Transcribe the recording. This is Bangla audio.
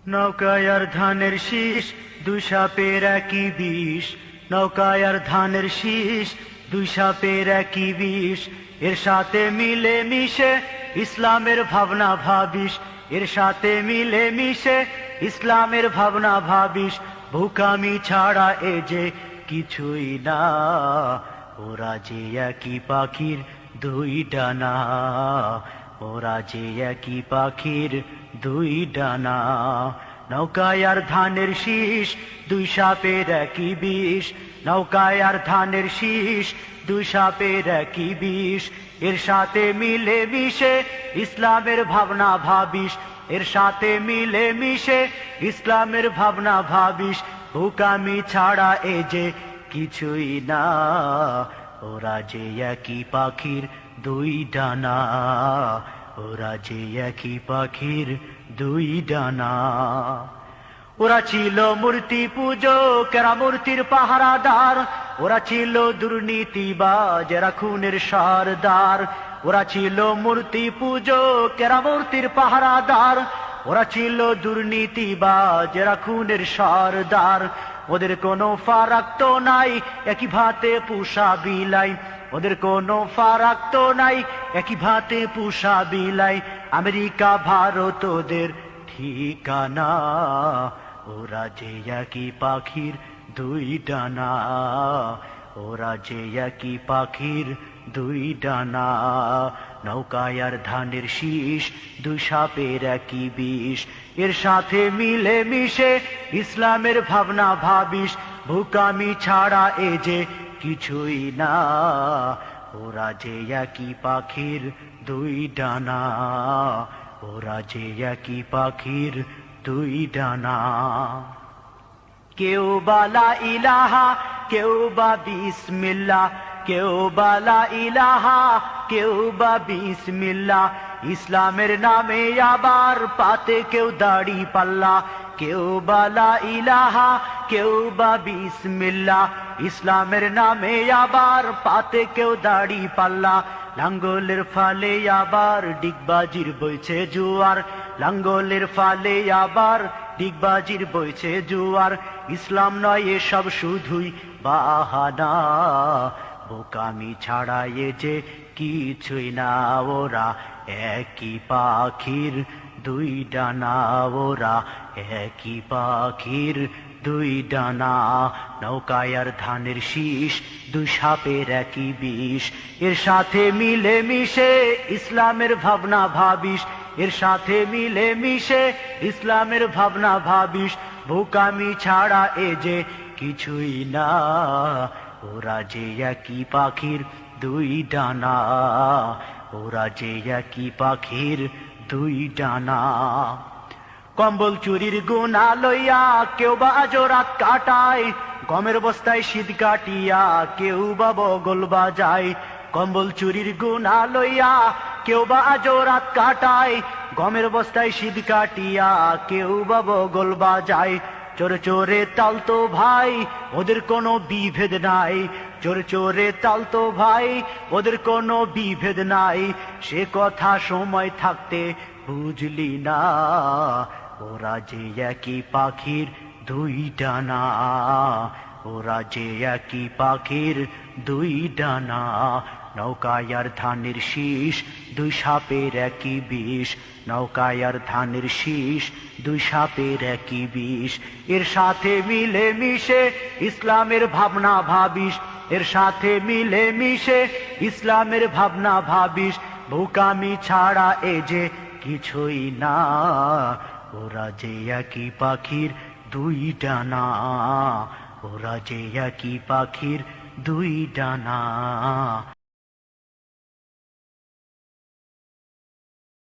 নৌকায় আর ধানের শীষ, দুই সাপের একই বিষ। নৌকায় আর ধানের শীষ, দুই সাপের একই বিষ। এর সাথে মিলে মিশে ইসলামের ভাবনা ভাবিস। এর সাথে মিলে মিশে ইসলামের ভাবনা ভাবিস। ভুকামি ছাড়া এ যে কিছুই না, ওরা যে একই পাখির দুই ডানা। ওরা যে একই পাখির দুই ডানা। নৌকায় আর ধানের শীষ, দুই সাপের একই বিষ। নৌকায় আর ধানের শীষ, দুই সাপের একই বিষ। এর সাথে মিলে মিশে ইসলামের ভাবনা ভাবিস। এর সাথে মিলে মিশে ইসলামের ভাবনা ভাবিস। ভুকামি ছাড়া এ যে কিছুই না, ওরা যে একই পাখির দুই ডানা। ওরা যে একই পাখির দুই ডানা। ওরা ছিল মূর্তি পূজক, এরা মূর্তির পাহারাদার। ওরা ছিল দুর্নীতিবাজ, এরা খুনের সরদার। ওরা ছিল মূর্তি পূজক, এরা মূর্তির পাহারাদার। ওরা ছিল দুর্নীতিবাজ, এরা খুনের সরদার। ওদের কোনো ফারাক তো নাই, একই ভাতে পুষা বিলাই। ওদের কোনো ফারাক তো নাই, একই ভাতে পুষা বিলাই। আমেরিকা ভারত ওদের ঠিকানা। ওরা যে একই পাখির দুই ডানা। ওরা যে একই পাখির দুই ডানা। নৌকায় আর ধানের শীষ, দুই সাপের একই বিষ। এর সাথে মিলে মিশে ইসলামের ভাবনা ভাবিস। ভুকামি ছাড়া এ যে কিছুই না, ওরা যে একই পাখির দুই ডানা। ওরা যে একই পাখির দুই ডানা। কেউ বালা ইলাহা, কেউ বা বিসমিল্লাহ। কেউ বালা ইলাহা, কেউ বা বিসমিল্লাহ। ইসলামের নামে আবার পাতে কেউ দাড়ি পাল্লা। কেউ বালা ইলাহা, কেউ বা বিসমিল্লাহ। ইসলামের নামে আবার পাতে কেউ দাড়ি পাল্লা। লাঙ্গলের ফালে আবার ডিগবাজির বইছে জুয়ার। লাঙ্গলের ফালে আবার ডিগবাজির বইছে জুয়ার। ইসলাম নয় এসব শুধুই বাহানা। বোকামি ছাড়া এ যে কিছুই না, ওরা একই পাখির দুই ডানা। ওরা একই পাখির দুই ডানা। নৌকায় আর ধানের শীষ, দুই সাপের একই বিষ। এর সাথে মিলে মিশে ইসলামের ভাবনা ভাবিস। এর সাথে মিলে মিশে ইসলামের ভাবনা ভাবিস। ভুকামি ছাড়া এ যে কিছুই না, ওরা যে একই পাখির দুই ডানা। ওরা যে একই পাখির দুই ডানা। কম্বল চুরির গুণা লইয়া কেউ বা আজ রাত কাটায়। গমের বস্তায় শীত কাটিয়া কেউ বা বগল বাজায়। কম্বল চুরির গুণা লইয়া কেউ বা আজ রাত কাটায়। গমের বস্তায় শীত কাটিয়া কেউ বা বগল বাজায়। চোরে চোরে তালতো ভাই, ওদের কোনো বিভেদ নাই। চোরে চোরে তালতো ভাই, ওদের কোনো বিভেদ নাই। সে কথা সময় থাকতে বুঝলি না, ওরা যে একই পাখির দুই ডানা। ওরা যে একই পাখির দুই ডানা। নৌকায় আর ধানের শীষ, দুই সাপের একই বিষ। নৌকায় আর ধানের শীষ, দুই সাপের একই বিষ। এর সাথে মিলে মিশে ইসলামের ভাবনা ভাবিস। এর সাথে মিলে মিশে ইসলামের ভাবনা ভাবিস। ভুকামি ছাড়া এ যে কিছুই না, ওরা যে একই পাখির দুই ডানা। ওরা যে একই পাখির দুই ডানা।